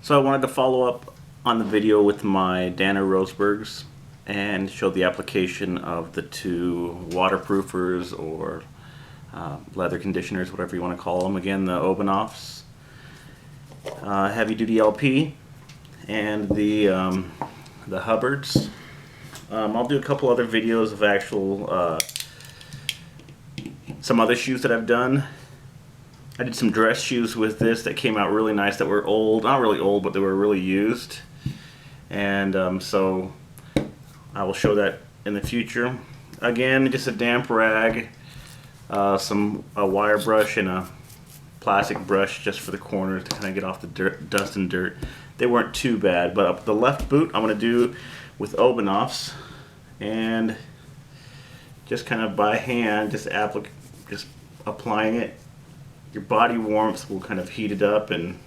So I wanted to follow up on the video with my Danner Roseburgs and show the application of the two waterproofers or leather conditioners, whatever you want to call them. Again, the Obenaufs, heavy duty LP, and the Huberds. I'll do a couple other videos of actual some other shoes that I've done. I did some dress shoes with this that came out really nice, that were old, not really old, but they were really used. And so I will show that in the future. Again, just a damp rag, a wire brush, and a plastic brush just for the corners to kind of get off the dust and dirt. They weren't too bad, but up the left boot I'm going to do with Obenaufs, and just kind of by hand, just applying it. Your body warmth will kind of heat it up and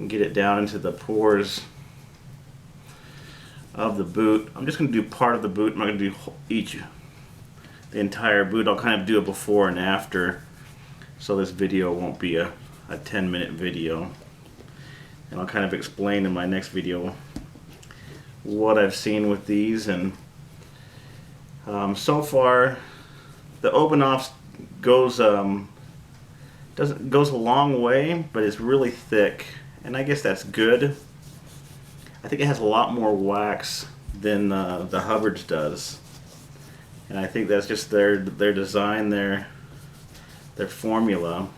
get it down into the pores of the boot. I'm just going to do part of the boot. I'm not going to do the entire boot. I'll kind of do a before and after, so this video won't be a 10-minute video. And I'll kind of explain in my next video what I've seen with these. And so far, the Obenauf goes a long way, but it's really thick, and I guess that's good. I think it has a lot more wax than the Huberd's does, and I think that's just their design, their formula.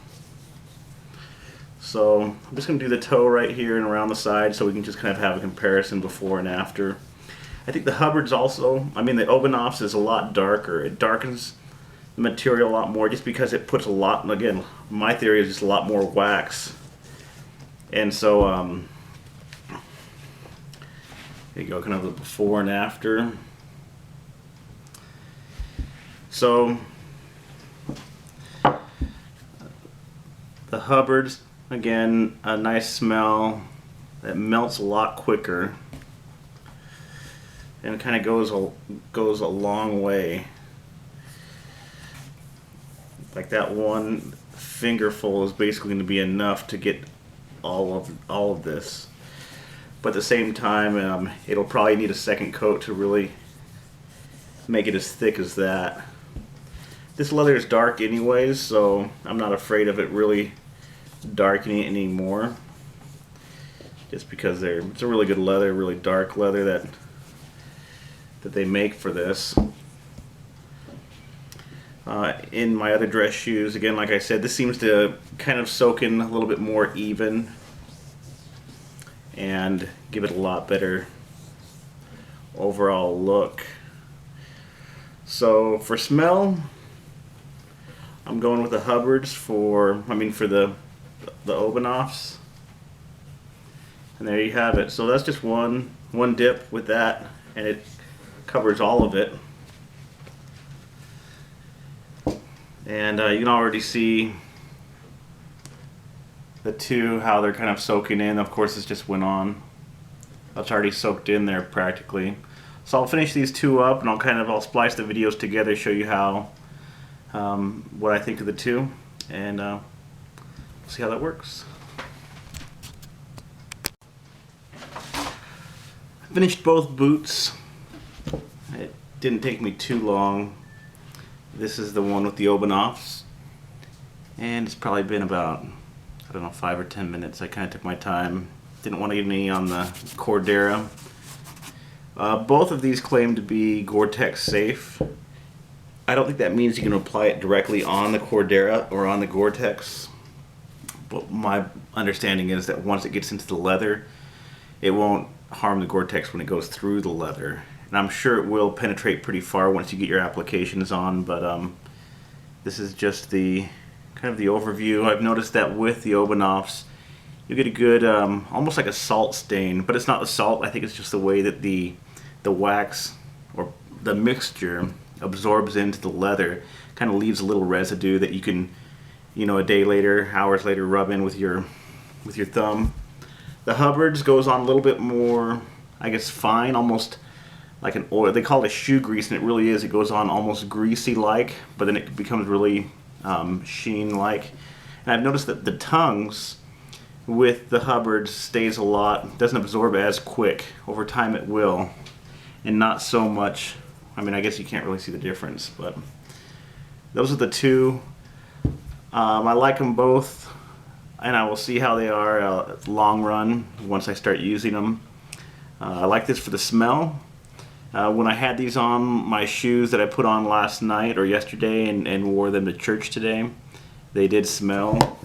So I'm just going to do the toe right here and around the side, so we can just kind of have a comparison before and after. I think the Huberd's also, the Obenauf's is a lot darker. It darkens the material a lot more, just because it puts a lot, and again, my theory is just a lot more wax. And so here you go, kind of the before and after. So the Huberd's, again, a nice smell that melts a lot quicker, and it kind of goes a long way. Like that one fingerful is basically going to be enough to get all of this, but at the same time, it'll probably need a second coat to really make it as thick as that. This leather is dark anyways, so I'm not afraid of it really darkening it anymore, just because it's a really good leather, really dark leather that they make for this. In my other dress shoes, again, like I said, this seems to kind of soak in a little bit more even and give it a lot better overall look. So for smell, I'm going with the Huberds for the Obenaufs. And there you have it. So that's just one dip with that, and it covers all of it. And you can already see the two, how they're kind of soaking in. Of course, this just went on. It's already soaked in there practically. So I'll finish these two up, and I'll splice the videos together, show you how what I think of the two, and see how that works. I finished both boots. It didn't take me too long. This is the one with the Obenaufs, and it's probably been about, 5 or 10 minutes. I kind of took my time. Didn't want to get any on the Cordera. Both of these claim to be Gore-Tex safe. I don't think that means you can apply it directly on the Cordera or on the Gore-Tex, but my understanding is that once it gets into the leather, it won't harm the Gore-Tex when it goes through the leather. And I'm sure it will penetrate pretty far once you get your applications on, but this is just the kind of the overview. I've noticed that with the Obenaufs, you get a good, almost like a salt stain, but it's not the salt. I think it's just the way that the wax or the mixture absorbs into the leather, kind of leaves a little residue that you can, a day later, hours later, rub in with your thumb. The Huberds goes on a little bit more, I guess, fine, almost like an oil. They call it a shoe grease, and it really is. It goes on almost greasy-like, but then it becomes really sheen-like. And I've noticed that the tongues with the Hubbards stays a lot, doesn't absorb as quick. Over time it will, and not so much. I mean, I guess you can't really see the difference, but those are the two. I like them both, and I will see how they are long run once I start using them. I like this for the smell. When I had these on my shoes that I put on last night or yesterday and wore them to church today, they did smell.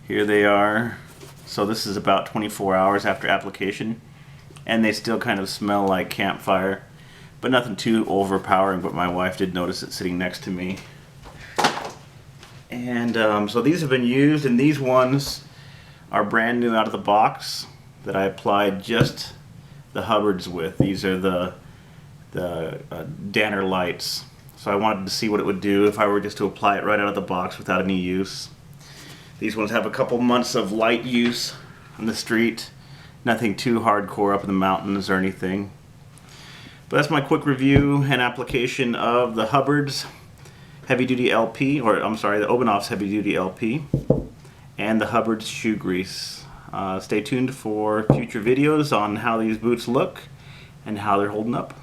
Here they are. So this is about 24 hours after application, and they still kind of smell like campfire, but nothing too overpowering. But my wife did notice it sitting next to me. And so these have been used, and these ones are brand new out of the box that I applied just the Hubbards with. These are the Danner lights. So I wanted to see what it would do if I were just to apply it right out of the box without any use. These ones have a couple months of light use on the street. Nothing too hardcore up in the mountains or anything. But that's my quick review and application of the Hubbards Heavy Duty LP, or I'm sorry, the Obenauf's Heavy Duty LP, and the Hubbards Shoe Grease. Stay tuned for future videos on how these boots look and how they're holding up.